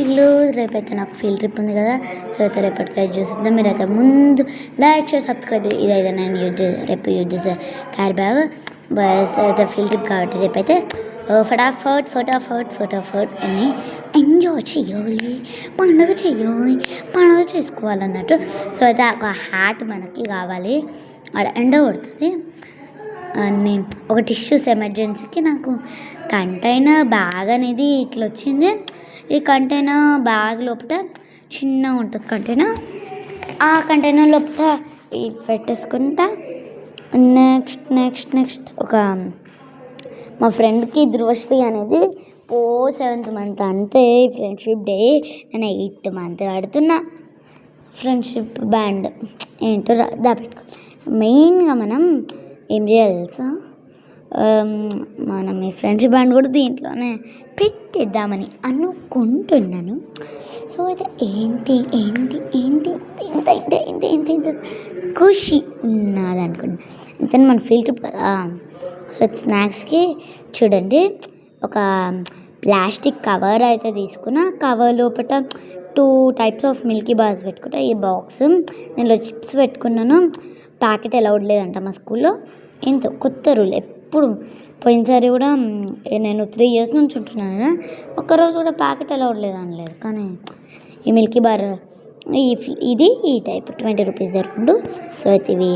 పిల్లు రేపైతే నాకు ఫీల్డ్ ట్రిప్ ఉంది కదా. సో అయితే రేపటికి చూసిద్దాం. మీరైతే ముందు లైక్ చేసి సబ్స్క్రైబ్. ఇదైతే నేను రేపు యూజ్ చేసే క్యారీ బ్యాగ్. బస్ అయితే ఫీల్డ్ ట్రిప్ కాబట్టి రేపైతే ఫటాఫట్ అని ఎంజాయ్ చేయాలి, పండుగ చేసుకోవాలన్నట్టు. సో అయితే ఒక హ్యాట్ మనకి కావాలి, అక్కడ ఎండ కొడుతుంది అన్నీ. ఒక టిష్యూస్ ఎమర్జెన్సీకి నాకు కంటైనర్ బ్యాగ్ అనేది ఇట్లా వచ్చింది. ఈ కంటైనర్ బ్యాగ్ లోపల చిన్న ఉంటుంది కంటైనర్. ఆ కంటైనర్ లోపల పెట్టేసుకుంటా. నెక్స్ట్ ఒక మా ఫ్రెండ్కి ధృవశ్రీ అనేది 7th month అంతే ఫ్రెండ్షిప్ డే. నేను 8th month ఆడుతున్నా ఫ్రెండ్షిప్ బ్యాండ్ ఏంటో దాపెట్టుకో. మెయిన్గా మనం ఏం చేయాలి తెలుసా, మనం ఈ ఫ్రెండ్షిప్ బ్యాండ్ కూడా దీంట్లోనే పెట్టేద్దామని అనుకుంటున్నాను. సో అయితే ఏంటి ఇంత ఖుషి ఉన్నది అనుకుంటున్నాను. ఇంత మన ఫీల్డ్ ట్రిప్ కదా. సో స్నాక్స్కి చూడండి, ఒక ప్లాస్టిక్ కవర్ అయితే తీసుకున్న. కవర్ లోపల 2 types ఆఫ్ మిల్కీ బార్స్ పెట్టుకుంటా. ఈ బాక్స్ నేను చిప్స్ పెట్టుకున్నాను. ప్యాకెట్ అలౌడ్ లేదంట మా స్కూల్లో. ఎంతో కొత్త రూల్. ఎప్పుడు పోయినసారి కూడా నేను 3 years నుంచి ఉంటున్నాను కదా, ఒక్కరోజు కూడా ప్యాకెట్ అలౌడ్ లేదనలేదు. కానీ ఈ మిల్కీ బార్ ఇది ఈ టైప్ 20 rupees రెండు. సో అయితే ఇవి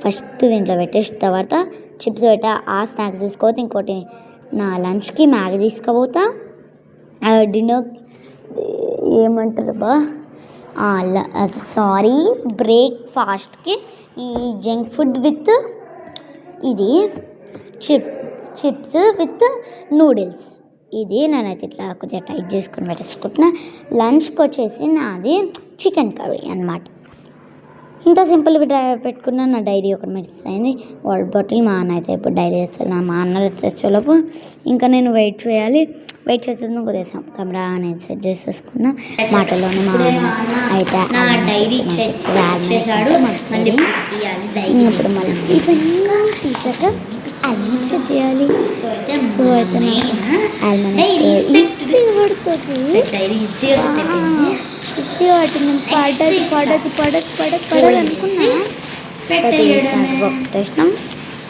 ఫస్ట్ దీంట్లో పెట్టేసి తర్వాత చిప్స్ పెట్టా. ఆ స్నాక్స్ తీసుకోవద్దు. ఇంకోటి నా లంచ్కి మ్యాగీ తీసుకోపోతా. డిన్నర్ ఏమంటారు బ్రేక్ఫాస్ట్కి ఈ జంక్ ఫుడ్ విత్ ఇది చిప్స్ విత్ నూడిల్స్. ఇది నేనైతే ఇట్లా కొద్దిగా టైట్ చేసుకుని పెట్టేసుకుంటున్నా. లంచ్కి వచ్చేసి నాది చికెన్ కర్రీ అన్నమాట. ఇంత సింపుల్ పెట్టుకున్నా. నా డైరీ ఒకటి మిస్ అయింది. వాటర్ బాటిల్ మా అన్న అయితే ఇప్పుడు డైరీ చేస్తున్నా. మా అన్న వచ్చేలోపు ఇంకా నేను వెయిట్ చేసేందుకు కొద్దిగా కెమెరా అనేది సెట్ చేసేసుకున్నా. మాటల్లోనే మా అన్న అయితే డైరీ చేశాడు. ఇప్పుడు మళ్ళీ ఇవన్నీ తీసాక ఆల్మన్ సెట్ చేయాలి. సో అయితే ఆల్మన్ పడదు అనుకున్నా. పెట్టేసినాం.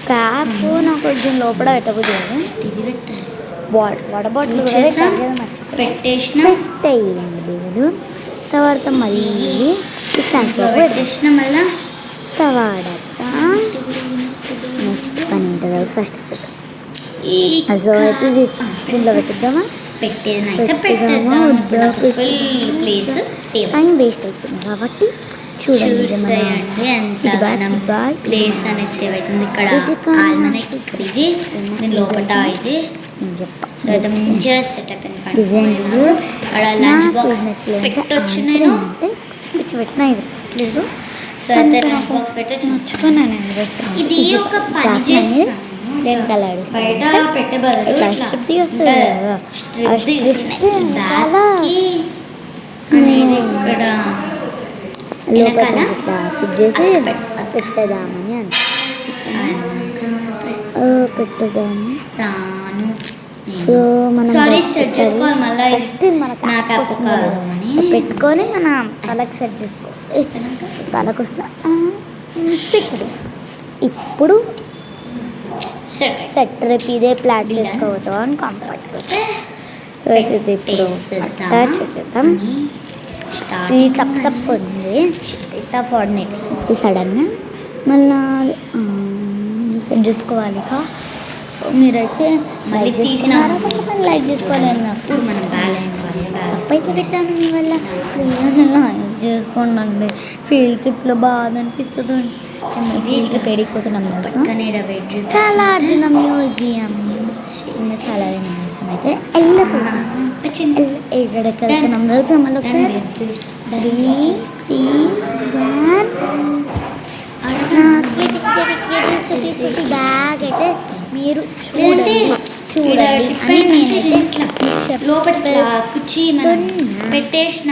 క్యాప్ నాకు కొంచెం లోపల పెట్టబోదు. వాటర్ బాటిల్ పెట్టేయండి దేవుడు. తర్వాత మళ్ళీ పెట్టేసిన మళ్ళీ తర్వాత నెక్స్ట్ పని ఉంటుంది కదా. ఫస్ట్ సో అయితే దీంట్లో పెట్టిద్దామా. టైం వేస్ట్ అవుతుంది కాబట్టి చూడండి. ప్లేస్ అనేది సేవ్ అవుతుంది. ఇక్కడ ఇది లోపల ఇది మంచిగా సెటప్ డిజైన్లు అక్కడ లంచ్ బాక్స్ పెట్టొచ్చు. నేను పెట్టలేదు. సో అయితే లంచ్ బాక్స్ పెట్టొచ్చు. ఇది ఒక పని చేస్తాను. బయట పెట్టే బదులు అనేది ఇక్కడ ఫిట్ చేసి పెట్టేద్దామని పెట్టేదాము. సో మనం పెట్టుకొని మన తలకు సెట్ చేసుకోవాలి. తలకు వస్తా ఇప్పుడు సెట్ రేపు ఇదే ప్లాన్ చేసుకోవద్దాం అని కంఫర్ట్. సో అయితే ఇప్పుడు చేద్దాం. ఇది తప్పు ఉంది కోఆర్డినేట్. ఇది సడన్గా మళ్ళీ సెట్ చేసుకోవాలి. మీరైతే మళ్ళీ తీసిన లైక్ చేసుకోవాలి. అప్పుడు మనం తప్పైతే పెట్టాను మీ వల్ల. లైక్ చేసుకోండి. ఫీల్డ్ ట్రిప్లో బాగా అనిపిస్తుంది. ఫీల్డ్ ట్రిప్ ఎడిపోతున్నాం తెలుసా. చాలా అర్జున మ్యూజియం చాలా మ్యూజియం అయితే ఎక్కడికి వెళ్తున్నాం తెలుసా. మళ్ళీ ఒకసారి బ్యాగ్ అయితే మీరు చూడండి అని నేనైతే లోపల కుర్చీ పెట్టేసిన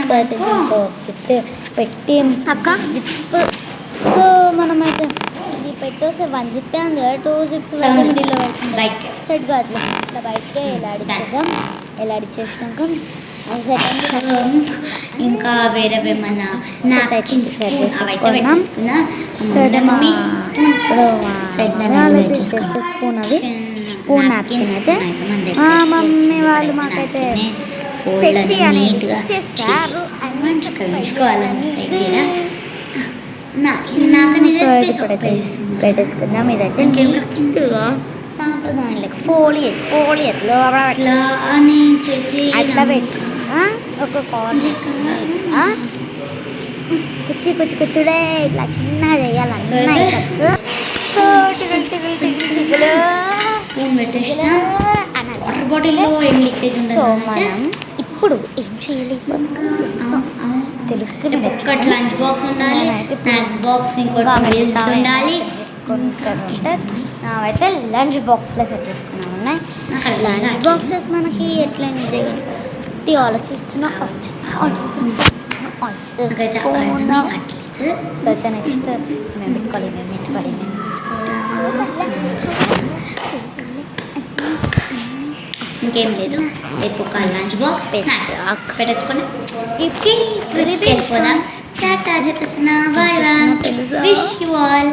పెట్టి అక్క. సో మనమైతే ఇది పెట్టేస్తే 1 zip ఉంది కదా, 2 zips మిడిల్లో పెడుతుంది. బయటకి సెట్ కాదు ఇట్లా బయటకే ఎలాడిచేద్దాం. ఎలాడిచేసినాక ఇంకా వేరే ఏమన్నా నాప్కిన్ స్పూన్ అవైతే పెట్టేసుకున్నా మమ్మీ స్పూన్ స్పూన్ అవి స్పూన్ నాప్కిన్ అయితే మమ్మీ వాళ్ళు మాకైతే తెచ్చి అనేది ఇచ్చేస్తారు. పెట్టేసుకుందాం. ఇదైతే నీట్గా సాంప్రదాయాలకు ఫోలియట్లో అట్లా అని చేసి అట్లా పెట్టుకున్నా ఒక కార్నర్ కుచ్చుడే ఇట్లా చిన్నగా చేయాలి అన్ని ఐటమ్స్. సో టిగులు స్పూన్ పెట్టేసిన వాటర్ బాటిల్లో ఏం లీకేజ్ సో ఉండదు. మనం ఇప్పుడు ఏం చేయలేకపోతున్నాం తెలుస్తుంది. ఒకటి లంచ్ బాక్స్ ఉండాలి, స్నాక్స్ బాక్స్ ఇంకోటి ఉండాలి. అయితే లంచ్ బాక్స్లో సెట్ చేసుకున్నాం ఉన్నాయి. లంచ్ బాక్సెస్ మనకి ఎట్లయితే ఆలోచిస్తున్నా సో అయితే నెక్స్ట్ మేము పెట్టుకోవాలి. ఇంకేం లేదు, రేపు ఒక లంచ్ బాక్స్ పెట్టచ్చుకొని వెళ్ళిపోదాం. టాటా చెప్పేస్తున్నా, bye bye, wish you all.